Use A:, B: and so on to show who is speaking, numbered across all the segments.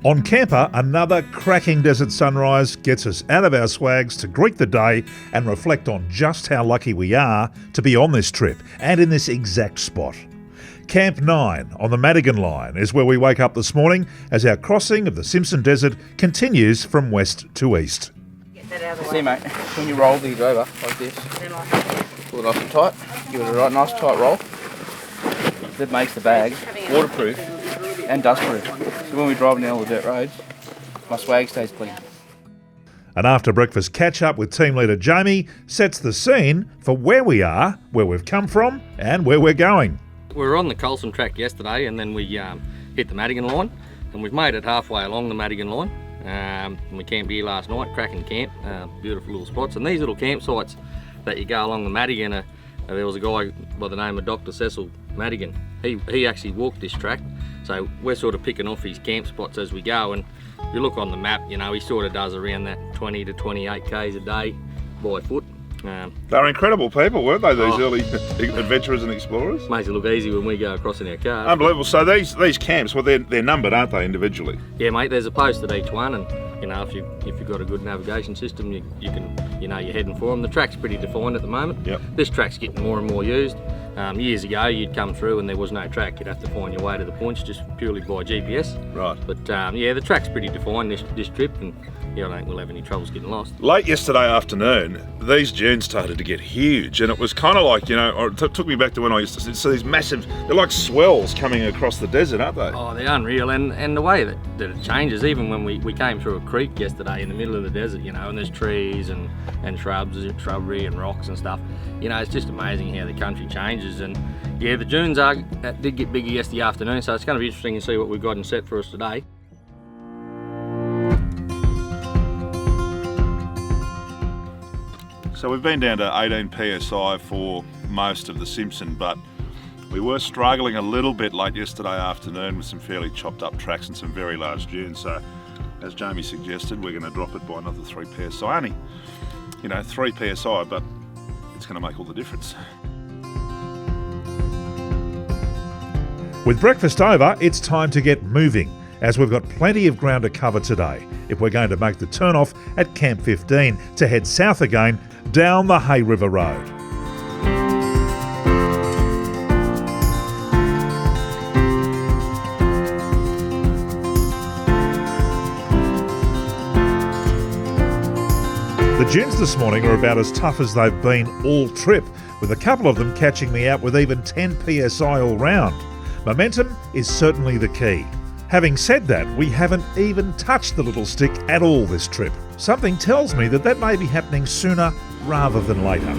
A: On Camper, another cracking desert sunrise gets us out of our swags to greet the day and reflect on just how lucky we are to be on this trip and in this exact spot. Camp 9 on the Madigan line is where we wake up this morning as our crossing of the Simpson Desert continues from west to east.
B: See mate, when you roll these over like this, pull it off and tight, give it a right nice tight roll. That makes the bag waterproof and dustproof. So when we're driving down all the dirt roads, my swag stays clean.
A: An after breakfast catch up with team leader Jamie sets the scene for where we are, where we've come from and where we're going.
C: We were on the Colson track yesterday and then we hit the Madigan line and we've made it halfway along the Madigan line. And we camped here last night, cracking camp, beautiful little spots. And these little campsites that you go along the Madigan, there was a guy by the name of Dr. Cecil Madigan. He actually walked this track, so we're sort of picking off his camp spots as we go. And if you look on the map, you know, he sort of does around that 20 to 28 k's a day by foot.
D: They're incredible people, weren't they, these early adventurers and explorers?
C: Makes it look easy when we go across in our car.
D: Unbelievable. So these camps, well, they're numbered, aren't they, individually?
C: Yeah, mate, there's a post at each one, and you know, if you've got a good navigation system, you can, you know, you're heading for them. The track's pretty defined at the moment.
D: Yep.
C: This track's getting more and more used. Years ago, you'd come through and there was no track. You'd have to find your way to the points just purely by GPS.
D: Right.
C: But yeah, the track's pretty defined this trip, and yeah, I don't think we'll have any troubles getting lost.
D: Late yesterday afternoon, these dunes started to get huge, and it was kind of like, you know, it took me back to when I used to see these massive, they're like swells coming across the desert, aren't they?
C: Oh, they're unreal, and the way that it changes, even when we came through a creek yesterday in the middle of the desert, you know, and there's trees and shrubbery and rocks and stuff, you know, it's just amazing how the country changes. And yeah, the dunes did get bigger yesterday afternoon, so it's going to be interesting to see what we've got in set for us today.
D: So we've been down to 18 psi for most of the Simpson, but we were struggling a little bit late yesterday afternoon with some fairly chopped up tracks and some very large dunes. So as Jamie suggested, we're going to drop it by another 3 psi. Only, you know, 3 psi, but it's going to make all the difference.
A: With breakfast over, it's time to get moving, as we've got plenty of ground to cover today if we're going to make the turn off at Camp 15 to head south again down the Hay River Road. The dunes this morning are about as tough as they've been all trip, with a couple of them catching me out with even 10 psi all round. Momentum is certainly the key. Having said that, we haven't even touched the little stick at all this trip. Something tells me that may be happening sooner rather than later.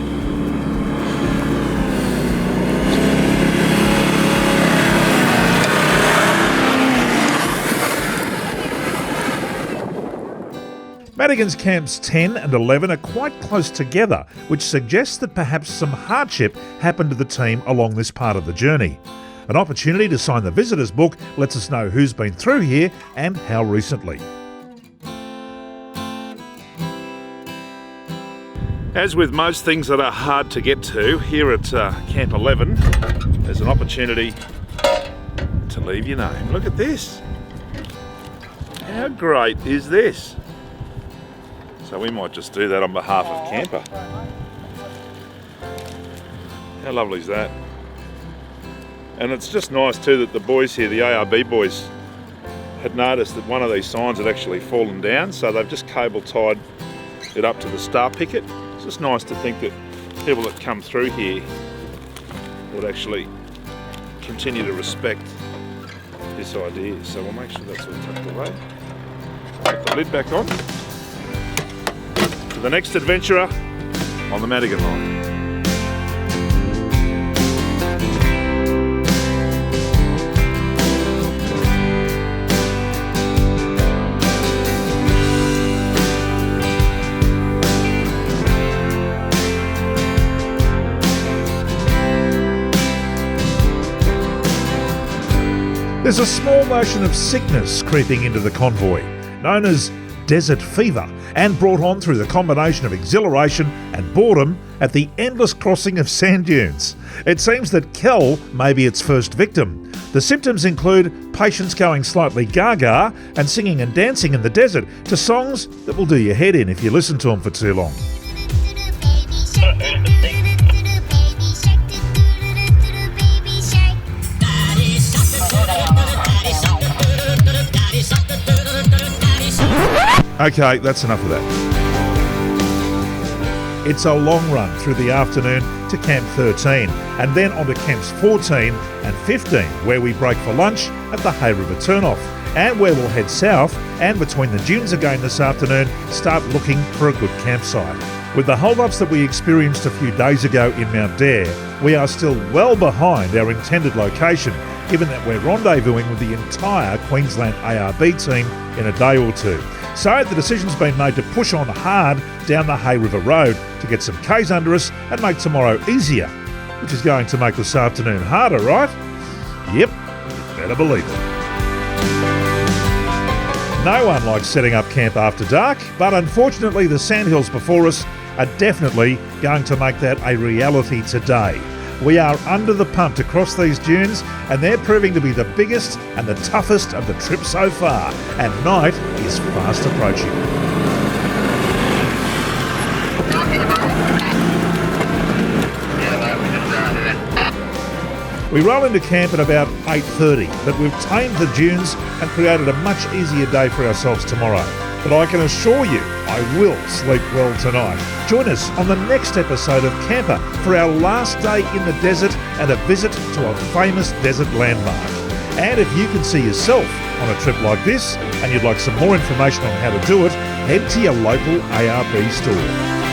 A: Madigan's camps 10 and 11 are quite close together, which suggests that perhaps some hardship happened to the team along this part of the journey. An opportunity to sign the visitor's book lets us know who's been through here and how recently.
D: As with most things that are hard to get to, here at Camp 11, there's an opportunity to leave your name. Look at this. How great is this? So we might just do that on behalf of Camper. How lovely is that? And it's just nice too that the boys here, the ARB boys, had noticed that one of these signs had actually fallen down, so they've just cable tied it up to the star picket. It's just nice to think that people that come through here would actually continue to respect this idea. So we'll make sure that's all tucked away. Put the lid back on. For the next adventurer on the Madigan line.
A: There's a small notion of sickness creeping into the convoy, known as desert fever, and brought on through the combination of exhilaration and boredom at the endless crossing of sand dunes. It seems that Kel may be its first victim, The symptoms include patients going slightly gaga and singing and dancing in the desert to songs that will do your head in if you listen to them for too long. Okay, that's enough of that. It's a long run through the afternoon to Camp 13 and then on to Camps 14 and 15 where we break for lunch at the Hay River Turnoff and where we'll head south and between the dunes again this afternoon start looking for a good campsite. With the hold-ups that we experienced a few days ago in Mount Dare, we are still well behind our intended location given that we're rendezvousing with the entire Queensland ARB team in a day or two. So the decision's been made to push on hard down the Hay River Road to get some Ks under us and make tomorrow easier, which is going to make this afternoon harder, right? Yep, you better believe it. No one likes setting up camp after dark, but unfortunately the sandhills before us are definitely going to make that a reality today. We are under the pump to cross these dunes and they're proving to be the biggest and the toughest of the trip so far, and night is fast approaching. We roll into camp at about 8:30, but we've tamed the dunes and created a much easier day for ourselves tomorrow. But I can assure you, I will sleep well tonight. Join us on the next episode of Camper for our last day in the desert and a visit to a famous desert landmark. And if you can see yourself on a trip like this and you'd like some more information on how to do it, head to your local ARB store.